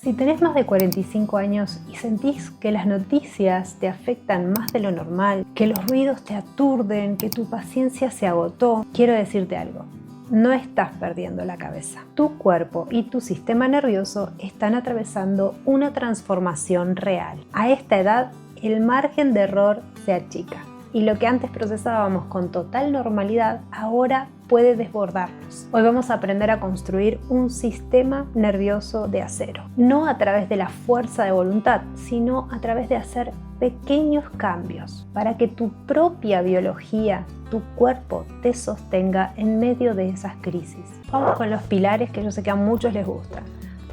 Si tenés más de 45 años y sentís que las noticias te afectan más de lo normal, que los ruidos te aturden, que tu paciencia se agotó, quiero decirte algo. No estás perdiendo la cabeza. Tu cuerpo y tu sistema nervioso están atravesando una transformación real. A esta edad, el margen de error se achica. Y lo que antes procesábamos con total normalidad, ahora puede desbordarnos. Hoy vamos a aprender a construir un sistema nervioso de acero. No a través de la fuerza de voluntad, sino a través de hacer pequeños cambios para que tu propia biología, tu cuerpo, te sostenga en medio de esas crisis. Vamos con los pilares que yo sé que a muchos les gustan.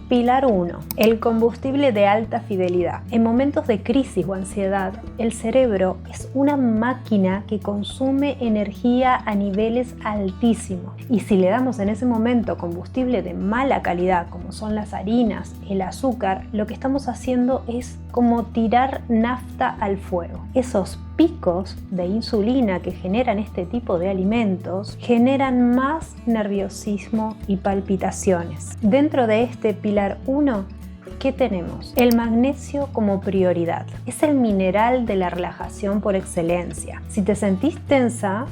Pilar 1. El combustible de alta fidelidad. En momentos de crisis o ansiedad, el cerebro es una máquina que consume energía a niveles altísimos. Y si le damos en ese momento combustible de mala calidad, como son las harinas, el azúcar, lo que estamos haciendo es como tirar nafta al fuego. Esos picos de insulina que generan este tipo de alimentos generan más nerviosismo y palpitaciones. Dentro de este pilar 1, ¿qué tenemos? El magnesio como prioridad. Es el mineral de la relajación por excelencia. Si te sentís tensa,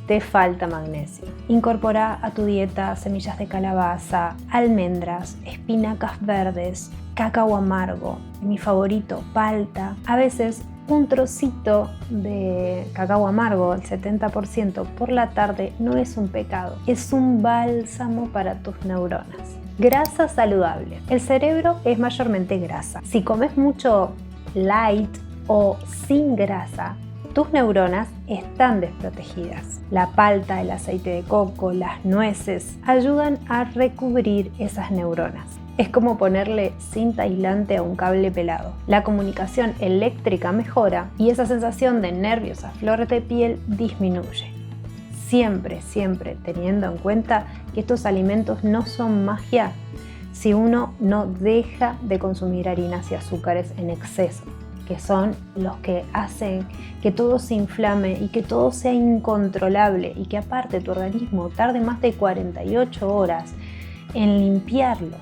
te falta magnesio. Incorpora a tu dieta semillas de calabaza, almendras, espinacas verdes, cacao amargo, mi favorito, palta. A veces un trocito de cacao amargo, el 70% por la tarde, no es un pecado, es un bálsamo para tus neuronas. Grasa saludable. El cerebro es mayormente grasa. Si comes mucho light o sin grasa, tus neuronas están desprotegidas. La palta, el aceite de coco, las nueces ayudan a recubrir esas neuronas. Es como ponerle cinta aislante a un cable pelado. La comunicación eléctrica mejora y esa sensación de nervios a flor de piel disminuye. Siempre teniendo en cuenta que estos alimentos no son magia si uno no deja de consumir harinas y azúcares en exceso, que son los que hacen que todo se inflame y que todo sea incontrolable y que aparte tu organismo tarde más de 48 horas en limpiarlo.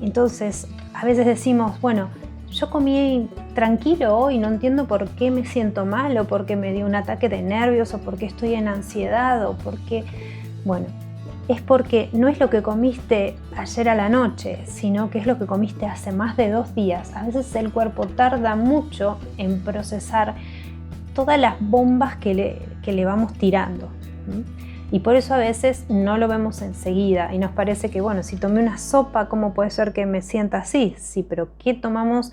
Entonces, a veces decimos, bueno, yo comí tranquilo hoy, no entiendo por qué me siento mal o por qué me dio un ataque de nervios o por qué estoy en ansiedad o por qué... Bueno, es porque no es lo que comiste ayer a la noche, sino que es lo que comiste hace más de 2 días. A veces el cuerpo tarda mucho en procesar todas las bombas que le vamos tirando. Y por eso a veces no lo vemos enseguida y nos parece que, bueno, si tomé una sopa, ¿cómo puede ser que me sienta así? Sí, pero ¿qué tomamos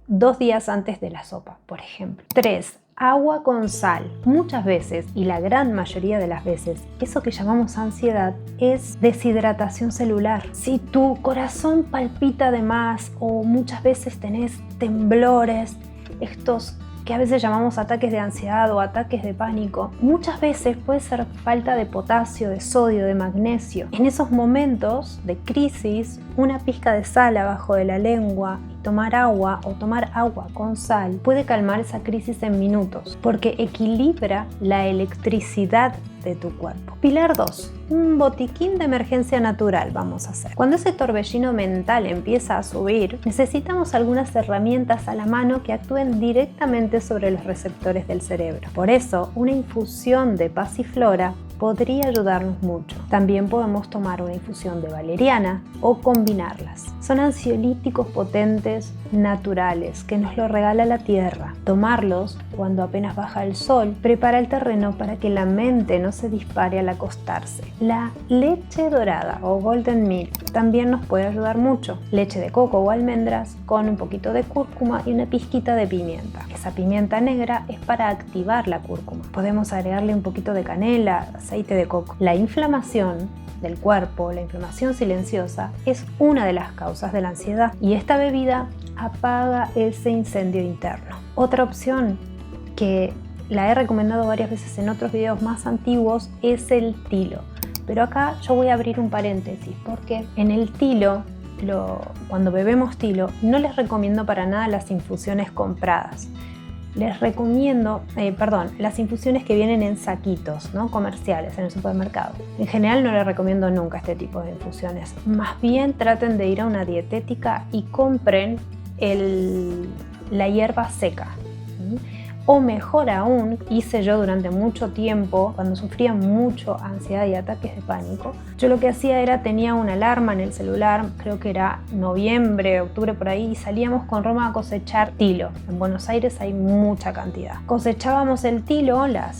2 días antes de la sopa, por ejemplo? 3. Agua con sal. Muchas veces, y la gran mayoría de las veces, eso que llamamos ansiedad es deshidratación celular. Si tu corazón palpita de más o muchas veces tenés temblores, estos que a veces llamamos ataques de ansiedad o ataques de pánico, muchas veces puede ser falta de potasio, de sodio, de magnesio. En esos momentos de crisis, una pizca de sal abajo de la lengua y tomar agua o tomar agua con sal puede calmar esa crisis en minutos porque equilibra la electricidad de tu cuerpo. Pilar 2. Un botiquín de emergencia natural vamos a hacer. Cuando ese torbellino mental empieza a subir, necesitamos algunas herramientas a la mano que actúen directamente sobre los receptores del cerebro. Por eso, una infusión de pasiflora podría ayudarnos mucho. También podemos tomar una infusión de valeriana o combinarlas. Son ansiolíticos potentes naturales que nos lo regala la tierra. Tomarlos cuando apenas baja el sol prepara el terreno para que la mente no se dispare al acostarse. La leche dorada o golden milk también nos puede ayudar mucho. Leche de coco o almendras con un poquito de cúrcuma y una pizquita de pimienta. Esa pimienta negra es para activar la cúrcuma. Podemos agregarle un poquito de canela, aceite de coco. La inflamación del cuerpo, la inflamación silenciosa, es una de las causas de la ansiedad y esta bebida apaga ese incendio interno. Otra opción que la he recomendado varias veces en otros videos más antiguos es el tilo. Pero acá yo voy a abrir un paréntesis porque en el tilo, cuando bebemos tilo, no les recomiendo para nada las infusiones compradas. Les recomiendo, las infusiones que vienen en saquitos, ¿no? Comerciales en el supermercado. En general no les recomiendo nunca este tipo de infusiones. Más bien traten de ir a una dietética y compren la hierba seca. O mejor aún, hice yo durante mucho tiempo, cuando sufría mucho ansiedad y ataques de pánico, yo lo que hacía era, tenía una alarma en el celular, creo que era noviembre, octubre por ahí, y salíamos con Roma a cosechar tilo. En Buenos Aires hay mucha cantidad. Cosechábamos el tilo, la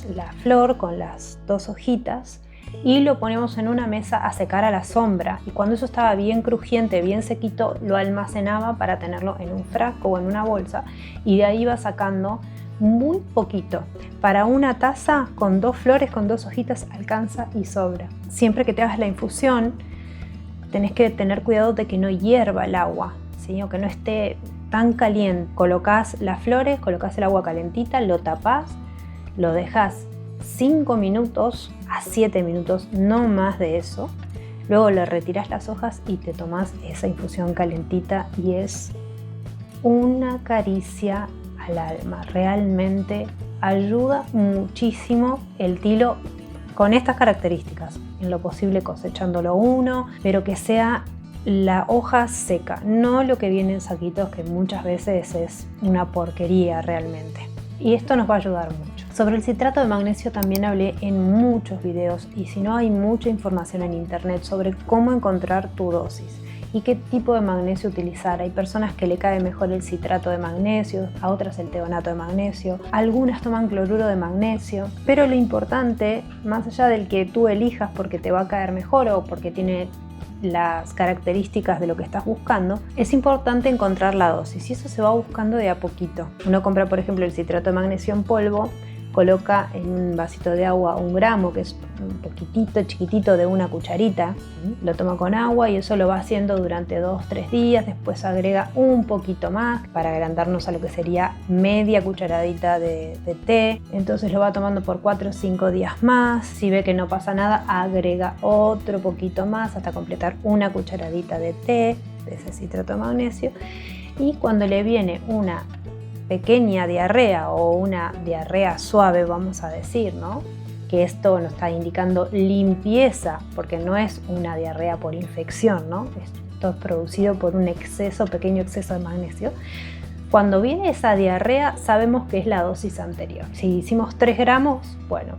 flor con las 2 hojitas, y lo ponemos en una mesa a secar a la sombra, y cuando eso estaba bien crujiente, bien sequito, lo almacenaba para tenerlo en un frasco o en una bolsa, y de ahí iba sacando muy poquito. Para una taza con 2 flores, con 2 hojitas, alcanza y sobra. Siempre que te hagas la infusión, tenés que tener cuidado de que no hierva el agua, ¿sí? O que no esté tan caliente. Colocás las flores, colocás el agua calentita, lo tapás, lo dejás 5 minutos a 7 minutos, no más de eso. Luego le retirás las hojas y te tomás esa infusión calentita y es una caricia al alma. Realmente ayuda muchísimo el tilo con estas características, en lo posible cosechándolo uno, pero que sea la hoja seca, no lo que viene en saquitos, que muchas veces es una porquería realmente. Y esto nos va a ayudar mucho. Sobre el citrato de magnesio también hablé en muchos videos, y si no, hay mucha información en internet sobre cómo encontrar tu dosis y qué tipo de magnesio utilizar. Hay personas que le cae mejor el citrato de magnesio, a otras el teonato de magnesio, algunas toman cloruro de magnesio, pero lo importante, más allá del que tú elijas porque te va a caer mejor o porque tiene las características de lo que estás buscando, es importante encontrar la dosis, y eso se va buscando de a poquito. Uno compra, por ejemplo, el citrato de magnesio en polvo, coloca en un vasito de agua 1 gramo, que es un poquitito chiquitito de una cucharita, lo toma con agua y eso lo va haciendo durante 2-3 días, después agrega un poquito más para agrandarnos a lo que sería media cucharadita de té, entonces lo va tomando por 4 o 5 días más, si ve que no pasa nada agrega otro poquito más hasta completar una cucharadita de té de ese citrato de magnesio, y cuando le viene una pequeña diarrea o una diarrea suave, vamos a decir, ¿no? Que esto nos está indicando limpieza, porque no es una diarrea por infección, ¿no? Esto es producido por un pequeño exceso de magnesio. Cuando viene esa diarrea, sabemos que es la dosis anterior. Si hicimos 3 gramos, bueno,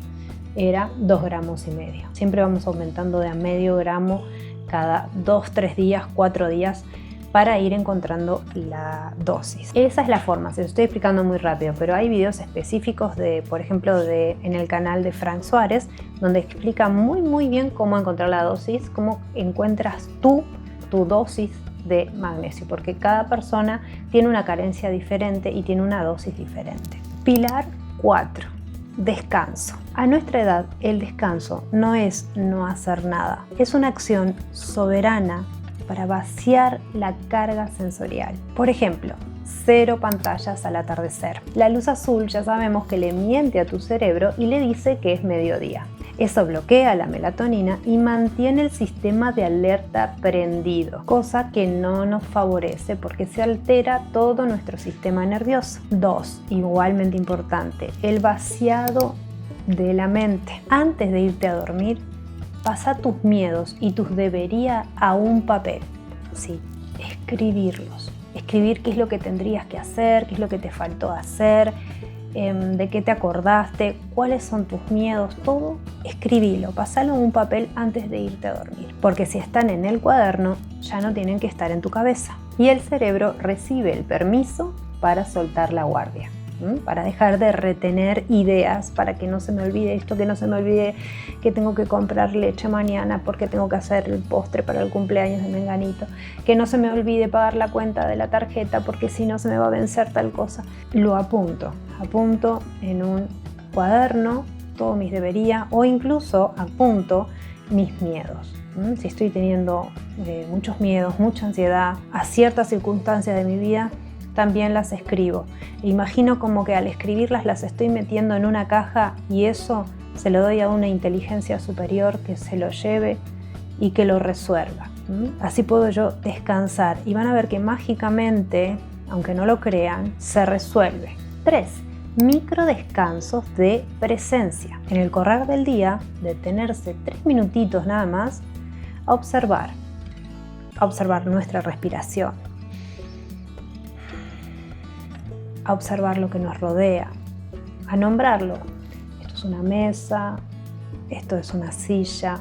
era 2,5 gramos. Siempre vamos aumentando de a medio gramo cada 2-3 días, 4 días, para ir encontrando la dosis. Esa es la forma, se lo estoy explicando muy rápido, pero hay videos específicos por ejemplo, en el canal de Frank Suárez, donde explica muy bien cómo encontrar la dosis, cómo encuentras tu dosis de magnesio, porque cada persona tiene una carencia diferente y tiene una dosis diferente. Pilar 4. Descanso. A nuestra edad, el descanso no es no hacer nada, es una acción soberana para vaciar la carga sensorial. Por ejemplo, 0 pantallas al atardecer. La luz azul ya sabemos que le miente a tu cerebro y le dice que es mediodía. Eso bloquea la melatonina y mantiene el sistema de alerta prendido, cosa que no nos favorece porque se altera todo nuestro sistema nervioso. 2. Igualmente importante, el vaciado de la mente. Antes de irte a dormir, pasa tus miedos y tus debería a un papel. Sí, escribirlos. Escribir qué es lo que tendrías que hacer, qué es lo que te faltó hacer, de qué te acordaste, cuáles son tus miedos, todo. Escribilo, pasalo en un papel antes de irte a dormir. Porque si están en el cuaderno, ya no tienen que estar en tu cabeza. Y el cerebro recibe el permiso para soltar la guardia. Para dejar de retener ideas, para que no se me olvide esto, que no se me olvide que tengo que comprar leche mañana porque tengo que hacer el postre para el cumpleaños de Menganito, que no se me olvide pagar la cuenta de la tarjeta porque si no se me va a vencer tal cosa. Lo apunto en un cuaderno, todos mis debería, o incluso apunto mis miedos. Si estoy teniendo muchos miedos, mucha ansiedad a ciertas circunstancias de mi vida, también las escribo. Imagino como que al escribirlas las estoy metiendo en una caja y eso se lo doy a una inteligencia superior que se lo lleve y que lo resuelva. Así puedo yo descansar y van a ver que mágicamente, aunque no lo crean, se resuelve. 3. micro descansos de presencia. En el correr del día, detenerse 3 minutitos nada más a observar nuestra respiración, a observar lo que nos rodea, a nombrarlo. Esto es una mesa, esto es una silla,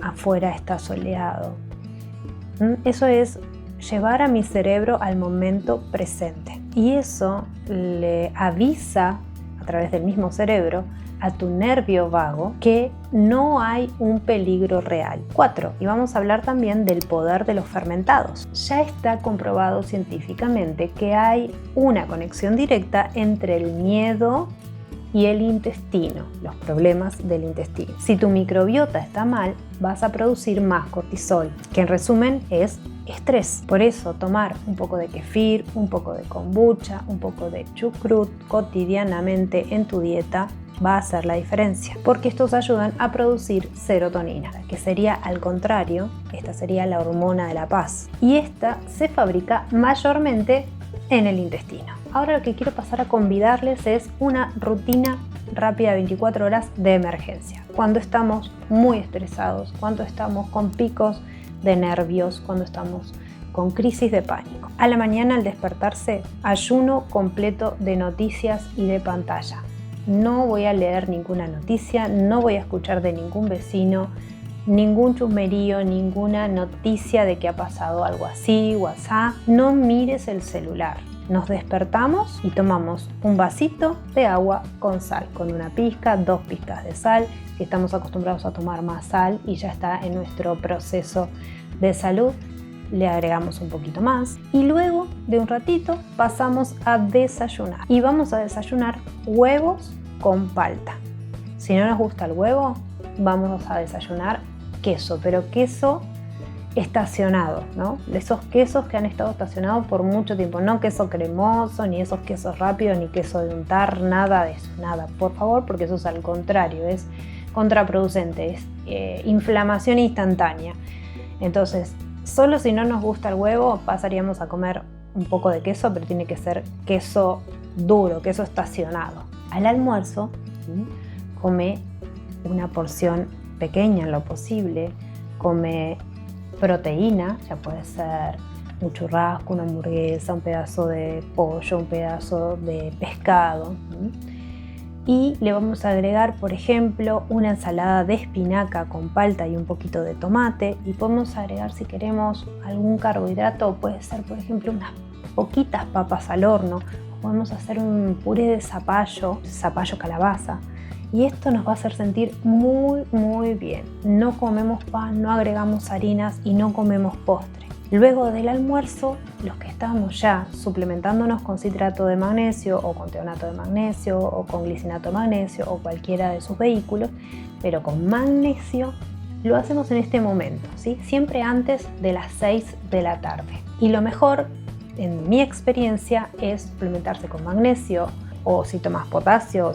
afuera está soleado. Eso es llevar a mi cerebro al momento presente. Y eso le avisa a través del mismo cerebro a tu nervio vago que no hay un peligro real. 4. Y vamos a hablar también del poder de los fermentados. Ya está comprobado científicamente que hay una conexión directa entre el miedo y el intestino, los problemas del intestino. Si tu microbiota está mal, vas a producir más cortisol, que en resumen es estrés. Por eso tomar un poco de kefir, un poco de kombucha, un poco de chucrut cotidianamente en tu dieta va a hacer la diferencia, porque estos ayudan a producir serotonina, que sería al contrario, esta sería la hormona de la paz, y esta se fabrica mayormente en el intestino. Ahora lo que quiero pasar a convidarles es una rutina rápida de 24 horas de emergencia. Cuando estamos muy estresados, cuando estamos con picos de nervios, cuando estamos con crisis de pánico. A la mañana al despertarse, ayuno completo de noticias y de pantalla. No voy a leer ninguna noticia, no voy a escuchar de ningún vecino, ningún chusmerío, ninguna noticia de que ha pasado algo así, WhatsApp. No mires el celular. Nos despertamos y tomamos un vasito de agua con sal, con una pizca, 2 pizcas de sal. Si estamos acostumbrados a tomar más sal y ya está en nuestro proceso de salud, le agregamos un poquito más. Y luego de un ratito pasamos a desayunar. Y vamos a desayunar huevos con palta. Si no nos gusta el huevo, vamos a desayunar queso, pero queso estacionado, ¿no? De esos quesos que han estado estacionados por mucho tiempo, no queso cremoso, ni esos quesos rápidos, ni queso de untar, nada de eso, nada, por favor, porque eso es al contrario, es contraproducente, es inflamación instantánea. Entonces, solo si no nos gusta el huevo, pasaríamos a comer un poco de queso, pero tiene que ser queso duro, queso estacionado. Al almuerzo, come una porción pequeña en lo posible, come proteína, ya puede ser un churrasco, una hamburguesa, un pedazo de pollo, un pedazo de pescado. Y le vamos a agregar, por ejemplo, una ensalada de espinaca con palta y un poquito de tomate. Y podemos agregar, si queremos, algún carbohidrato, puede ser, por ejemplo, unas poquitas papas al horno. Podemos hacer un puré de zapallo calabaza. Y esto nos va a hacer sentir muy, muy bien. No comemos pan, no agregamos harinas y no comemos postre. Luego del almuerzo, los que estamos ya suplementándonos con citrato de magnesio o con teonato de magnesio o con glicinato de magnesio o cualquiera de sus vehículos, pero con magnesio, lo hacemos en este momento, ¿sí? Siempre antes de las 6 de la tarde. Y lo mejor, en mi experiencia, es suplementarse con magnesio, o si tomas potasio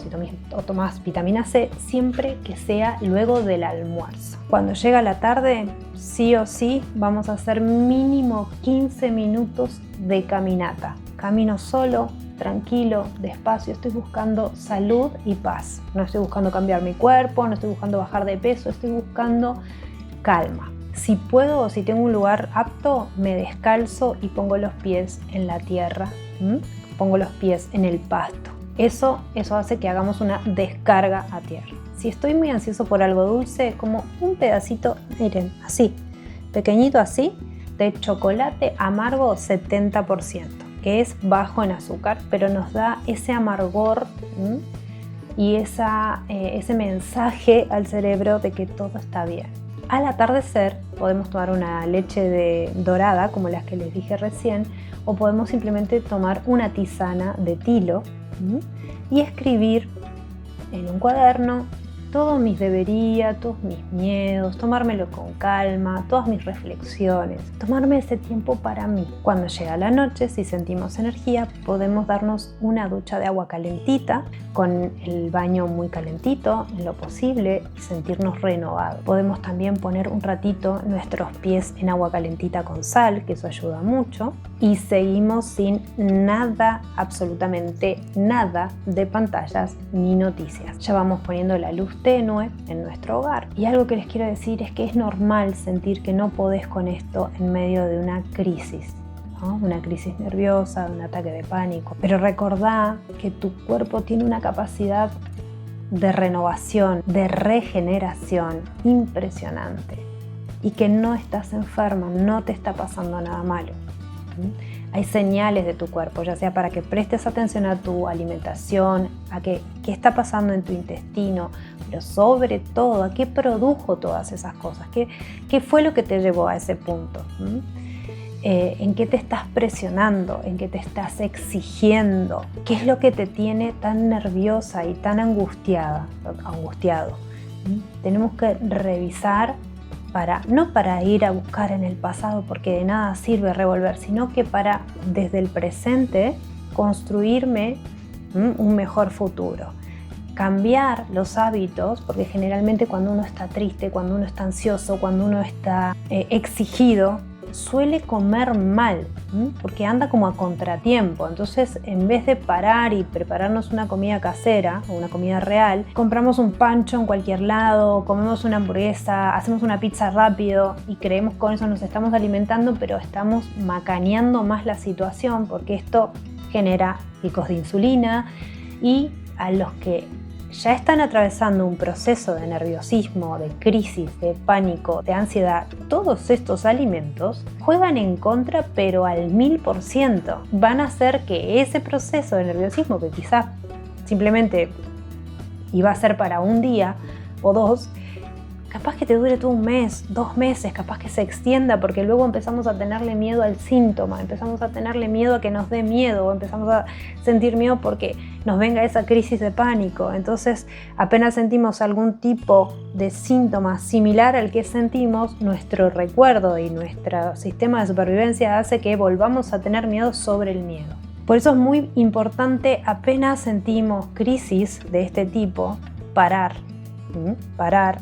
o tomas vitamina C, siempre que sea luego del almuerzo. Cuando llega la tarde, sí o sí vamos a hacer mínimo 15 minutos de caminata. Camino solo, tranquilo, despacio, estoy buscando salud y paz. No estoy buscando cambiar mi cuerpo, no estoy buscando bajar de peso, estoy buscando calma. Si puedo o si tengo un lugar apto, me descalzo y pongo los pies en la tierra, pongo los pies en el pasto. Eso hace que hagamos una descarga a tierra. Si estoy muy ansioso por algo dulce, como un pedacito, miren, así, pequeñito así, de chocolate amargo 70%, que es bajo en azúcar, pero nos da ese amargor y ese mensaje al cerebro de que todo está bien. Al atardecer podemos tomar una leche dorada, como las que les dije recién, o podemos simplemente tomar una tisana de tilo y escribir en un cuaderno todos mis debería, todos mis miedos, tomármelo con calma, todas mis reflexiones, tomarme ese tiempo para mí. Cuando llega la noche, si sentimos energía, podemos darnos una ducha de agua calentita, con el baño muy calentito, en lo posible, y sentirnos renovados. Podemos también poner un ratito nuestros pies en agua calentita con sal, que eso ayuda mucho, y seguimos sin nada, absolutamente nada de pantallas ni noticias. Ya vamos poniendo la luz tenue en nuestro hogar. Y algo que les quiero decir es que es normal sentir que no podés con esto en medio de una crisis, ¿no? Una crisis nerviosa, un ataque de pánico. Pero recordá que tu cuerpo tiene una capacidad de renovación, de regeneración impresionante y que no estás enferma, no te está pasando nada malo. Hay señales de tu cuerpo, ya sea para que prestes atención a tu alimentación, a qué está pasando en tu intestino, pero sobre todo a qué produjo todas esas cosas, qué fue lo que te llevó a ese punto, en qué te estás presionando, en qué te estás exigiendo, qué es lo que te tiene tan nerviosa y tan angustiado. Tenemos que revisar no para ir a buscar en el pasado, porque de nada sirve revolver, sino que para desde el presente construirme un mejor futuro. Cambiar los hábitos, porque generalmente cuando uno está triste, cuando uno está ansioso, cuando uno está exigido, suele comer mal, porque anda como a contratiempo. Entonces, en vez de parar y prepararnos una comida casera o una comida real, compramos un pancho en cualquier lado, comemos una hamburguesa, hacemos una pizza rápido y creemos que con eso nos estamos alimentando, pero estamos macaneando más la situación, porque esto genera picos de insulina, y a los que ya están atravesando un proceso de nerviosismo, de crisis, de pánico, de ansiedad, todos estos alimentos juegan en contra, pero al 1000%. Van a hacer que ese proceso de nerviosismo, que quizás simplemente iba a ser para un día o dos, capaz que te dure todo un mes, 2 meses, capaz que se extienda, porque luego empezamos a tenerle miedo al síntoma, empezamos a tenerle miedo a que nos dé miedo, o empezamos a sentir miedo porque nos venga esa crisis de pánico. Entonces, apenas sentimos algún tipo de síntoma similar al que sentimos, nuestro recuerdo y nuestro sistema de supervivencia hace que volvamos a tener miedo sobre el miedo. Por eso es muy importante, apenas sentimos crisis de este tipo, parar,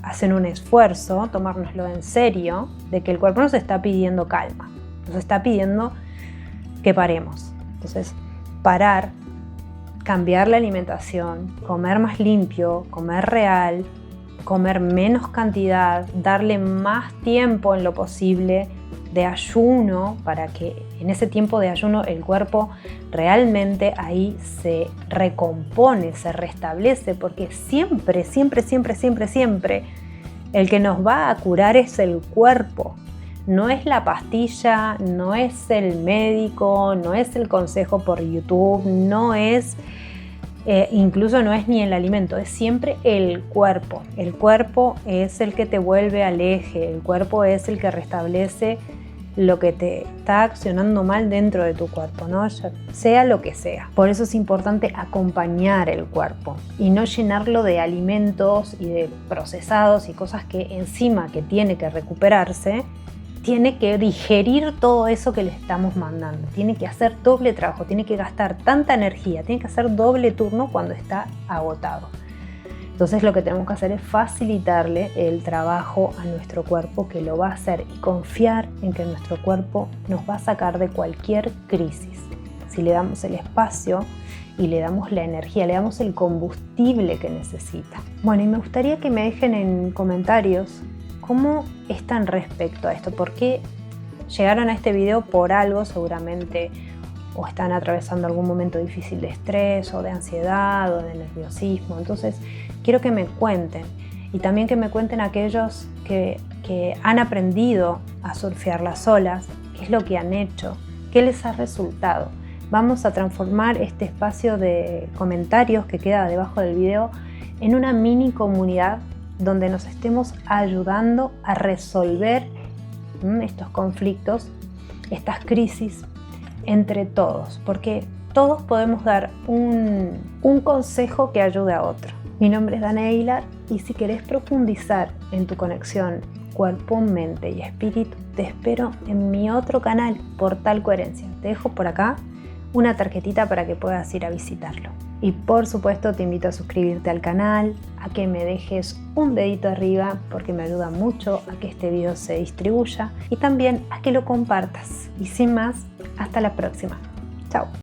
hacer un esfuerzo, tomárnoslo en serio, de que el cuerpo nos está pidiendo calma, nos está pidiendo que paremos. Entonces, parar, cambiar la alimentación, comer más limpio, comer real, comer menos cantidad, darle más tiempo en lo posible de ayuno, para que en ese tiempo de ayuno el cuerpo realmente ahí se recompone, se restablece, porque siempre el que nos va a curar es el cuerpo. No es la pastilla, no es el médico, no es el consejo por YouTube, no es incluso no es ni el alimento, es siempre el cuerpo. El cuerpo es el que te vuelve al eje, el cuerpo es el que restablece lo que te está accionando mal dentro de tu cuerpo, ¿no? Sea lo que sea. Por eso es importante acompañar el cuerpo y no llenarlo de alimentos y de procesados y cosas que encima que tiene que recuperarse, tiene que digerir todo eso que le estamos mandando. Tiene que hacer doble trabajo, tiene que gastar tanta energía, tiene que hacer doble turno cuando está agotado. Entonces lo que tenemos que hacer es facilitarle el trabajo a nuestro cuerpo, que lo va a hacer, y confiar en que nuestro cuerpo nos va a sacar de cualquier crisis. Si le damos el espacio y le damos la energía, le damos el combustible que necesita. Bueno, y me gustaría que me dejen en comentarios cómo están respecto a esto, por qué llegaron a este video por algo seguramente, o están atravesando algún momento difícil de estrés o de ansiedad o de nerviosismo. Entonces quiero que me cuenten, y también que me cuenten aquellos que han aprendido a surfear las olas, qué es lo que han hecho, qué les ha resultado. Vamos a transformar este espacio de comentarios que queda debajo del video en una mini comunidad donde nos estemos ayudando a resolver estos conflictos, estas crisis entre todos, porque todos podemos dar un consejo que ayude a otro. Mi nombre es Dana Aguilar Y si querés profundizar en tu conexión cuerpo, mente y espíritu, te espero en mi otro canal, Portal Coherencia. Te dejo por acá una tarjetita para que puedas ir a visitarlo. Y por supuesto te invito a suscribirte al canal, a que me dejes un dedito arriba porque me ayuda mucho a que este video se distribuya y también a que lo compartas. Y sin más, hasta la próxima. Chao.